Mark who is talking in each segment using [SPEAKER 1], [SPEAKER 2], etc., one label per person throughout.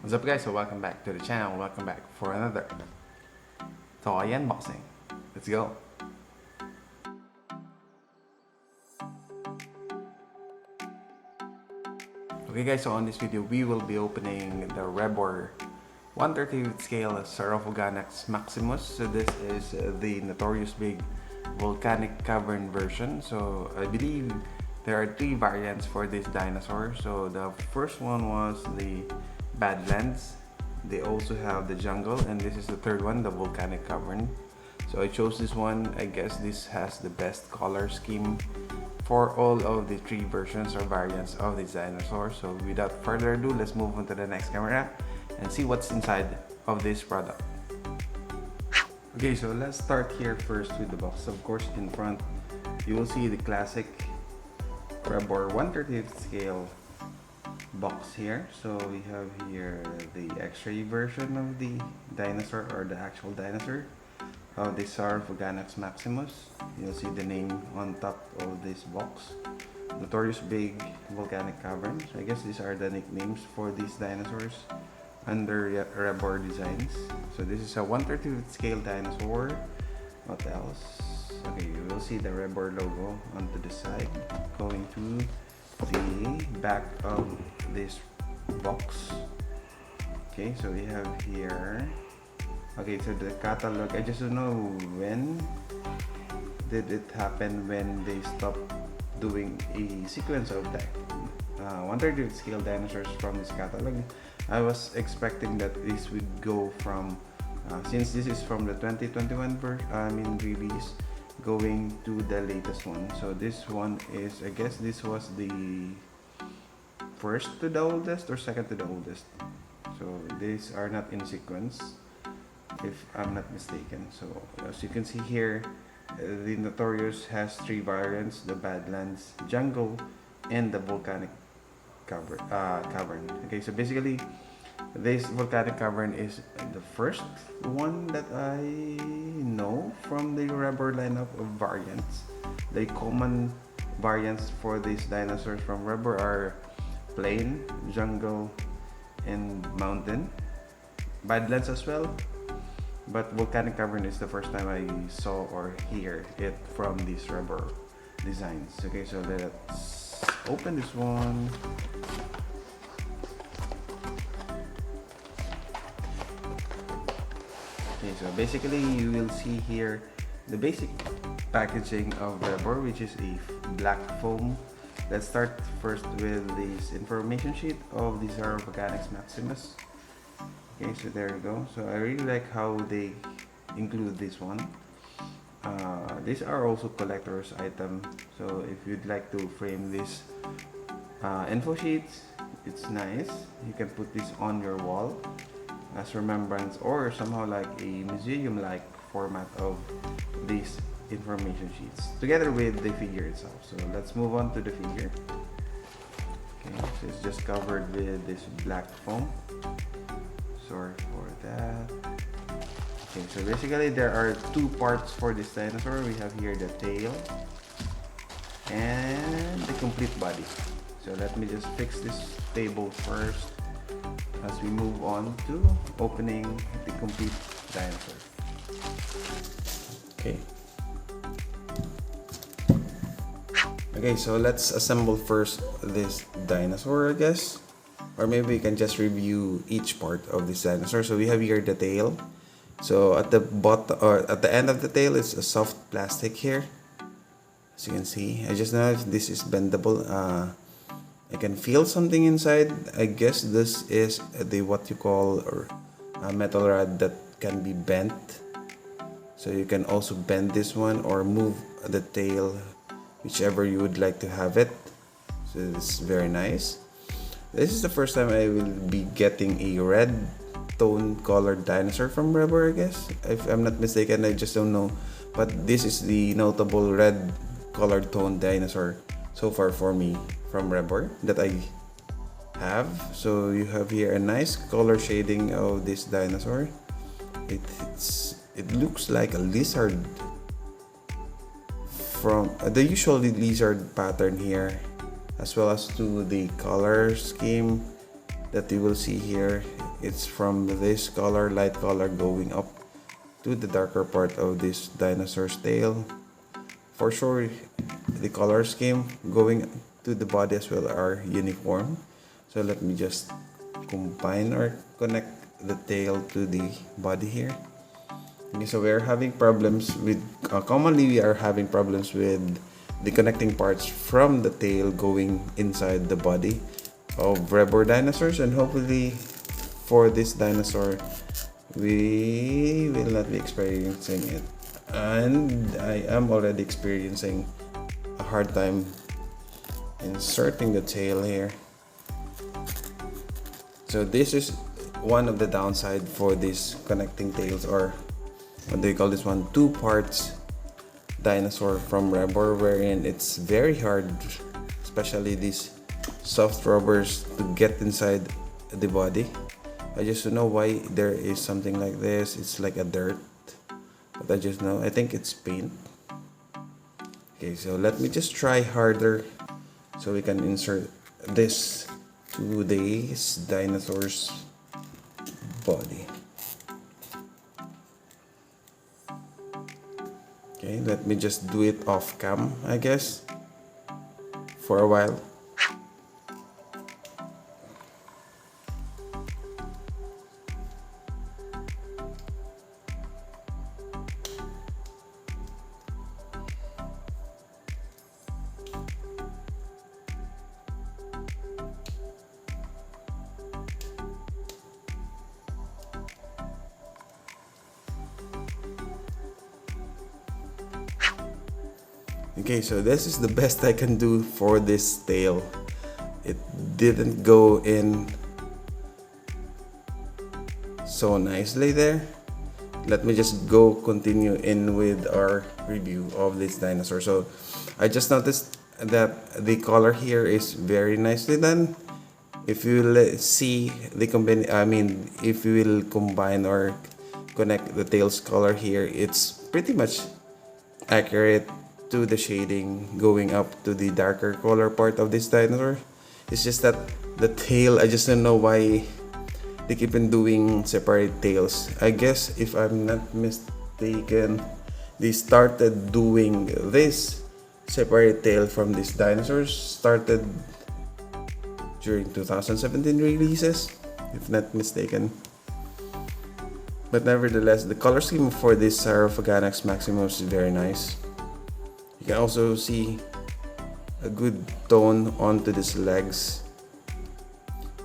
[SPEAKER 1] What's up guys, so welcome back to the channel, welcome back for another toy unboxing. Let's go! Okay guys, so on this video we will be opening the Rebor 1/30th scale Saurophaganax Maximus. So this is the notorious big volcanic cavern version. So I believe there are three variants for this dinosaur. So the first one was the Badlands. They also have the jungle, and this is the third one, the volcanic cavern. So I chose this one. I guess this has the best color scheme for all of the three versions or variants of this dinosaur. So without further ado, let's move on to the next camera and see what's inside of this product. Okay, so let's start here first with the box. Of course, in front you will see the classic Rebor 1/30th scale box here. So we have here the X-ray version of the dinosaur, or the actual dinosaur of the Saurophaganax Maximus. You'll see the name on top of this box, Notorious Big Volcanic Cavern. So I guess these are the nicknames for these dinosaurs under Rebor designs. So this is a 1/30th scale dinosaur. What else? Okay, you will see the Rebor logo onto the side going to the back of this box. Okay, so we have here, okay, so the catalog. I just don't know when did it happen, when they stopped doing a sequence of that 1/30th scale dinosaurs from this catalog. I was expecting that this would go from since this is from the 2021 release, going to the latest one. So this one is, I guess this was the first to the oldest or second to the oldest. So these are not in sequence, if I'm not mistaken. So as you can see here, the Notorious has three variants: the Badlands, Jungle, and the Volcanic Cavern. Okay, so basically this Volcanic Cavern is the first one that I know from the Rebor lineup of variants. The common variants for these dinosaurs from Rebor are plain, jungle, and mountain. Badlands as well, but Volcanic Cavern is the first time I saw or hear it from these Rebor designs. Okay, so let's open this one. Okay, so basically you will see here the basic packaging of Rebor, which is a black foam. Let's start first with this information sheet of the Saurophaganax Maximus. Okay, so there you go. So I really like how they include this one. These are also collector's item. So if you'd like to frame this info sheets, it's nice. You can put this on your wall as remembrance, or somehow like a museum-like format of these information sheets together with the figure itself. So let's move on to the figure. Okay, so it's just covered with this black foam. Sorry for that. Okay, so basically there are two parts for this dinosaur. We have here the tail and the complete body. So let me just fix this table first as we move on to opening the complete dinosaur. Okay. Okay, so let's assemble first this dinosaur, I guess. Or maybe we can just review each part of this dinosaur. So we have here the tail. So at the bottom, or at the end of the tail, is a soft plastic here. As you can see, I just know if this is bendable. I can feel something inside. I guess this is the what you call a metal rod that can be bent. So you can also bend this one or move the tail, whichever you would like to have it. So it's very nice. This is the first time I will be getting a red tone colored dinosaur from Rebor, I guess. If I'm not mistaken, I just don't know. But this is the notable red colored tone dinosaur so far for me from Rebor that I have. So you have here a nice color shading of this dinosaur. It looks like a lizard from the usual lizard pattern here, as well as to the color scheme that you will see here. it's from this color, light color, going up to the darker part of this dinosaur's tail. For sure, the color scheme going to the body as well are uniform. So let me just combine or connect the tail to the body here. Okay, so we're having problems with, commonly we are having problems with the connecting parts from the tail going inside the body of Rebor dinosaurs, and hopefully for this dinosaur we will not be experiencing it. And I am already experiencing a hard time inserting the tail here. So this is one of the downside for these connecting tails, or what do you call this one, two parts dinosaur from Rebor, wherein it's very hard, especially these soft rubbers, to get inside the body. I just don't know why there is something like this. It's like a dirt, but I just know, I think it's paint. Okay, so let me just try harder so we can insert this to this dinosaur's body. Okay, let me just do it off cam, I guess, for a while. Okay, so this is the best I can do for this tail. It didn't go in so nicely there. Let me just go continue in with our review of this dinosaur. So I just noticed that the color here is very nicely done. If you see the if you will combine or connect the tail's color here, it's pretty much accurate to the shading going up to the darker color part of this dinosaur. It's just that the tail, I just don't know why they keep on doing separate tails. I guess if I'm not mistaken, they started doing this separate tail from these dinosaurs started during 2017 releases, if not mistaken. But nevertheless, the color scheme for this Saurophaganax Maximus is very nice. You can also see a good tone onto these legs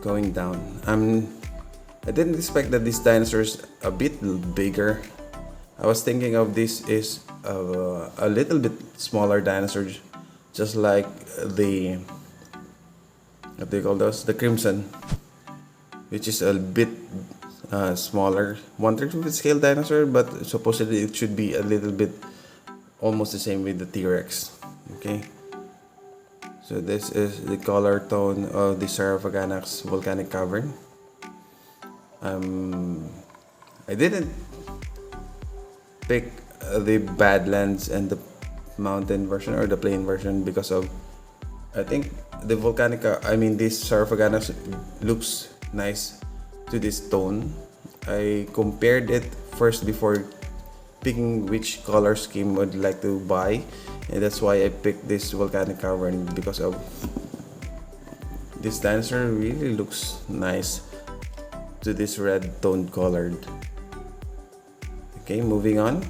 [SPEAKER 1] going down. I didn't expect that this dinosaur is a bit bigger. I was thinking of this is a little bit smaller dinosaur, just like the, what do you call those? The Crimson, which is a bit smaller, 1/3 scale dinosaur, but supposedly it should be a little bit almost the same with the T-Rex. Okay, so this is the color tone of the Saurophaganax Volcanic Cavern. I didn't pick the Badlands and the mountain version or the plain version because of, I think the Volcanic, this Saurophaganax looks nice to this tone. I compared it first before picking which color scheme would like to buy, and that's why I picked this Volcanic Cavern, because of this dinosaur really looks nice to this red toned colored. Okay, moving on.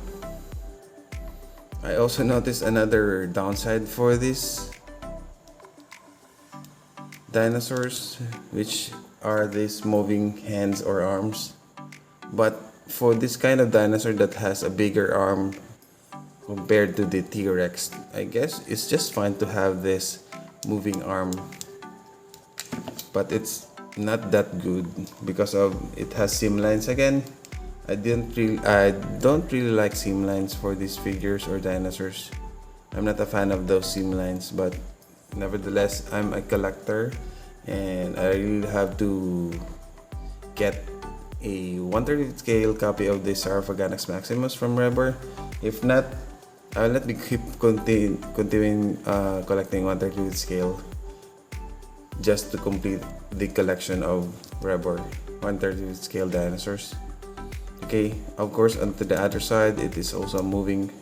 [SPEAKER 1] I also noticed another downside for these dinosaurs, which are these moving hands or arms. But for this kind of dinosaur that has a bigger arm compared to the T-Rex, I guess it's just fine to have this moving arm, but it's not that good because of it has seam lines again. I don't really like seam lines for these figures or dinosaurs. I'm not a fan of those seam lines, but nevertheless, I'm a collector and I really have to get a 1/3 scale copy of the Saurophaganax Maximus from Rebor. If not, I'll let me keep continuing collecting 1/3 scale just to complete the collection of Rebor. 1/35 scale dinosaurs. Okay, of course, onto the other side, it is also a moving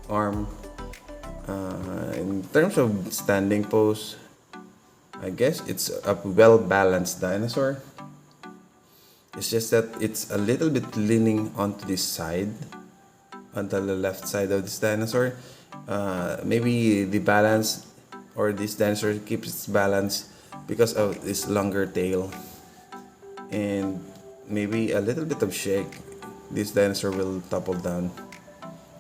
[SPEAKER 1] arm. In terms of standing pose, I guess it's a well-balanced dinosaur. It's just that it's a little bit leaning onto this side, onto the left side of this dinosaur. Maybe the balance, or this dinosaur keeps its balance because of this longer tail, and maybe a little bit of shake, this dinosaur will topple down.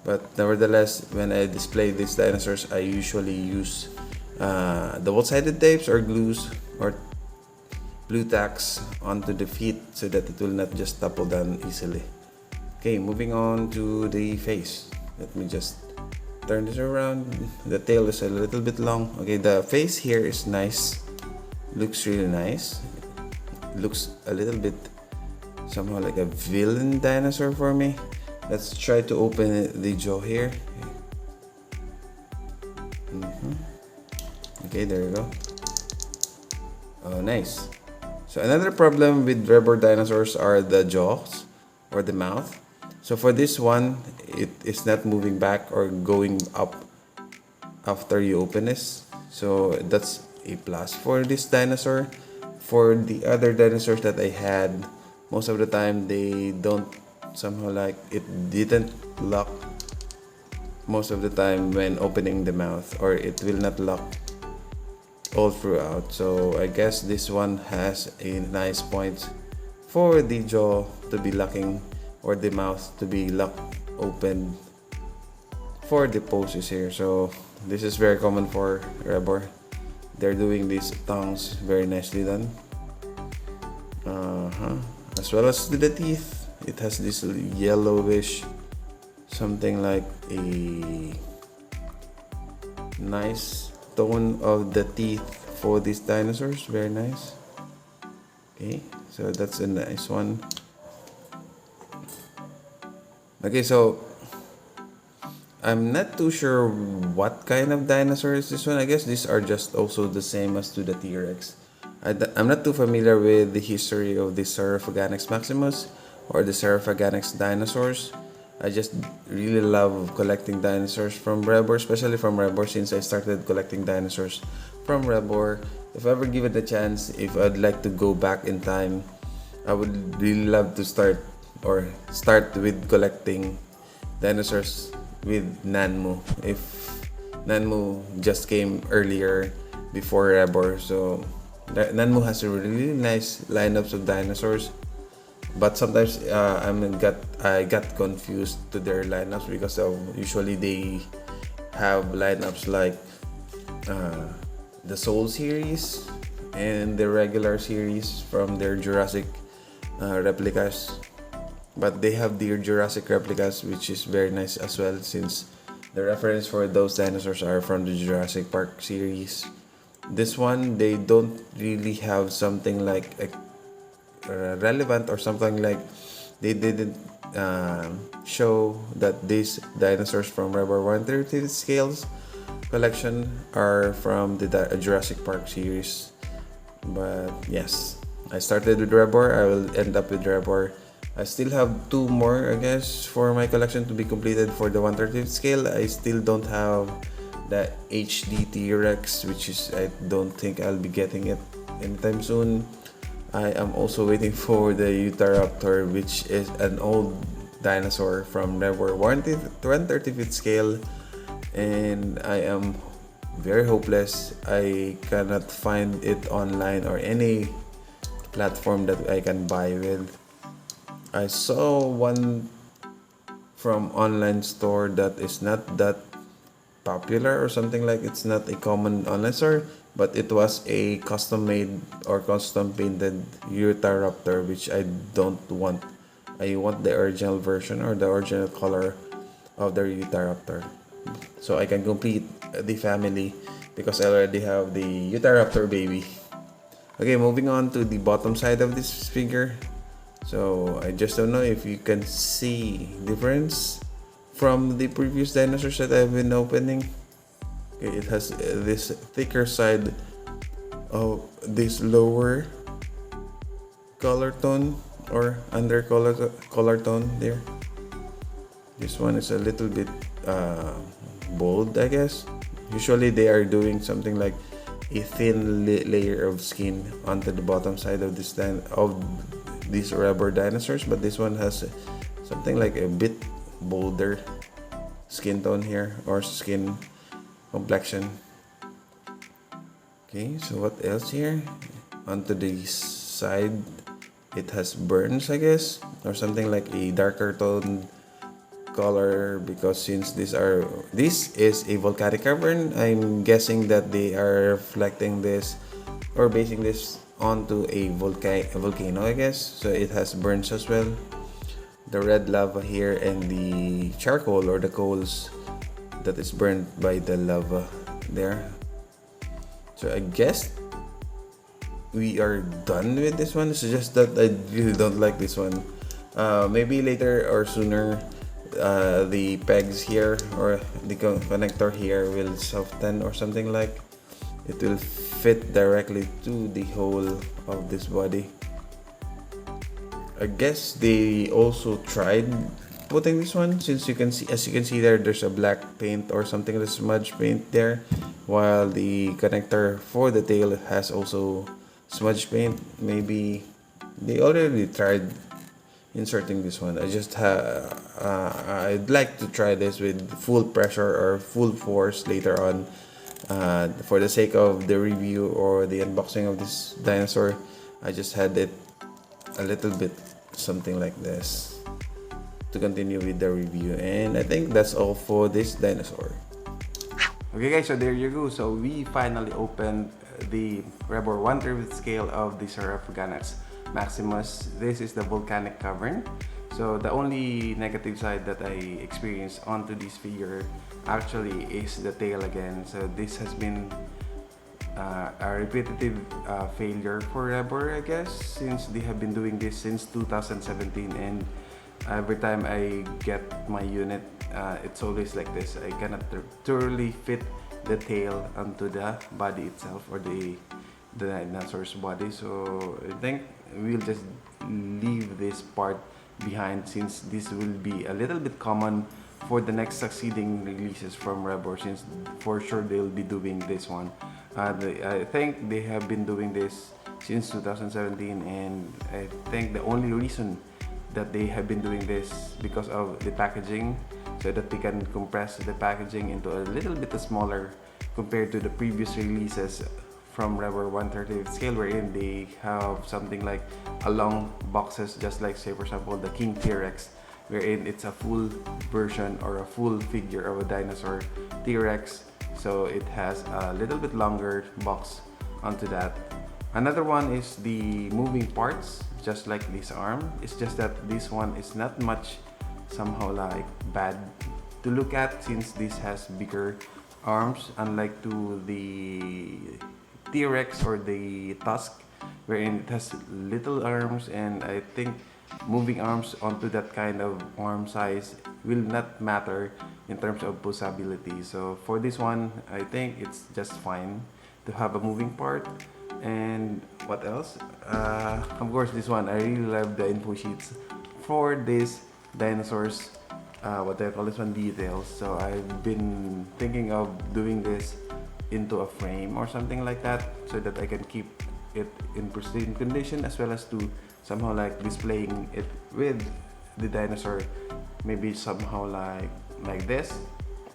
[SPEAKER 1] But nevertheless, when I display these dinosaurs, I usually use double-sided tapes or glues or glue tacks onto the feet so that it will not just topple down easily. Okay, moving on to the face. Let me just turn this around. The tail is a little bit long. Okay, the face here is nice. Looks really nice. Looks a little bit somehow like a villain dinosaur for me. Let's try to open the jaw here. Okay, there you go. Oh, nice. So another problem with Rebor dinosaurs are the jaws or the mouth. So for this one, it is not moving back or going up after you open this. So that's a plus for this dinosaur. For the other dinosaurs that I had, most of the time they don't somehow like it didn't lock most of the time when opening the mouth, or it will not lock all throughout. So I guess this one has a nice point for the jaw to be locking or the mouth to be locked open for the poses here. So this is very common for Rebor. They're doing these tongues very nicely done. As well as the teeth, it has this yellowish, something like a nice tone of the teeth for these dinosaurs. Very nice. Okay, so that's a nice one. Okay, so I'm not too sure what kind of dinosaur is this one. I guess these are just also the same as to the T-Rex. I'm not too familiar with the history of the Saurophaganax Maximus or the Saurophaganax dinosaurs. I just really love collecting dinosaurs from Rebor, especially from Rebor, since I started collecting dinosaurs from Rebor. If I ever give it a chance, if I'd like to go back in time, I would really love to start with collecting dinosaurs with Nanmu. If Nanmu just came earlier before Rebor, so Nanmu has a really nice lineups of dinosaurs. But sometimes I got confused to their lineups because of usually they have lineups like the Soul series and the regular series from their Jurassic replicas. But they have their Jurassic replicas, which is very nice as well, since the reference for those dinosaurs are from the Jurassic Park series. This one, they don't really have something like relevant or something like they didn't show that these dinosaurs from Rebor 1/35 scales collection are from the Jurassic Park series. But yes, I started with Rebor. I will end up with Rebor. I still have two more, I guess, for my collection to be completed for the 1/35 scale. I still don't have the HD T-Rex, which is, I don't think I'll be getting it anytime soon. I am also waiting for the Utahraptor, which is an old dinosaur from Rebor 1/35 scale, and I am very hopeless. I cannot find it online or any platform that I can buy with. I saw one from online store that is not that popular or something, like it's not a common online store, but it was a custom made or custom painted Utahraptor, which I don't want. I want the original version or the original color of the Utahraptor, so I can complete the family, because I already have the Utahraptor baby. Okay, moving on to the bottom side of this figure. So I just don't know if you can see difference from the previous dinosaurs that I've been opening. Okay, it has this thicker side of this lower color tone or under color tone there. This one is a little bit bold, I guess. Usually they are doing something like a thin layer of skin onto the bottom side of these rubber dinosaurs, but this one has something like a bit bolder skin tone here, or skin complexion. Okay, so what else here? Onto the side, it has burns, I guess, or something like a darker tone color, because since this is a volcanic cavern, I'm guessing that they are reflecting this or basing this onto a volcano, I guess. So it has burns as well. The red lava here and the charcoal or the coals that is burned by the lava there. So I guess we are done with this one. It's just that I really don't like this one. Maybe later or sooner, the pegs here or the connector here will soften or something, like it will fit directly to the hole of this body. I guess they also tried putting this one, since you can see, as you can see there's a black paint or something, like smudge paint there, while the connector for the tail has also smudge paint. Maybe they already tried inserting this one. I'd like to try this with full pressure or full force later on, for the sake of the review or the unboxing of this dinosaur. I just had it a little bit something like this to continue with the review, and I think that's all for this dinosaur. Okay guys, so there you go. So we finally opened the Rebor 1/3 scale of the Saurophaganax Maximus. This is the volcanic cavern. So the only negative side that I experienced onto this figure actually is the tail again. So this has been a repetitive failure for Rebor, I guess, since they have been doing this since 2017, and every time I get my unit, it's always like this. I cannot thoroughly fit the tail onto the body itself, or the dinosaur's body. So I think we'll just leave this part behind, since this will be a little bit common for the next succeeding releases from Rebor, since for sure they'll be doing this one. I think they have been doing this since 2017, and I think the only reason that they have been doing this because of the packaging, so that they can compress the packaging into a little bit smaller compared to the previous releases from Rebor 1/30 scale, wherein they have something like a long boxes, just like, say for example, the King T-Rex, wherein it's a full version or a full figure of a dinosaur T-Rex. So it has a little bit longer box onto that. Another one is the moving parts, just like this arm. It's just that this one is not much somehow like bad to look at, since this has bigger arms, unlike to the T-Rex or the Tusk, wherein it has little arms, and I think moving arms onto that kind of arm size will not matter in terms of posability. So for this one, I think it's just fine to have a moving part. And what else? Of course, this one, I really love the info sheets for this dinosaurs, what do I call this one, details. So I've been thinking of doing this into a frame or something like that, so that I can keep it in pristine condition, as well as to somehow like displaying it with the dinosaur, maybe somehow like this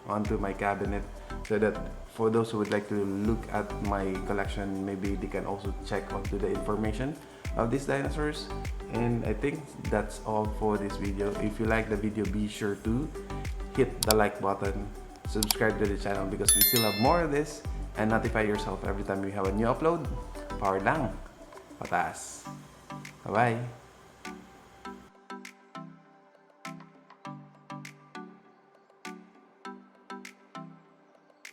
[SPEAKER 1] onto my cabinet, so that for those who would like to look at my collection, maybe they can also check onto the information of these dinosaurs. And I think that's all for this video. If you like the video, be sure to hit the like button, subscribe to the channel, because we still have more of this, and notify yourself every time we have a new upload. Power lang, pataas. Bye bye.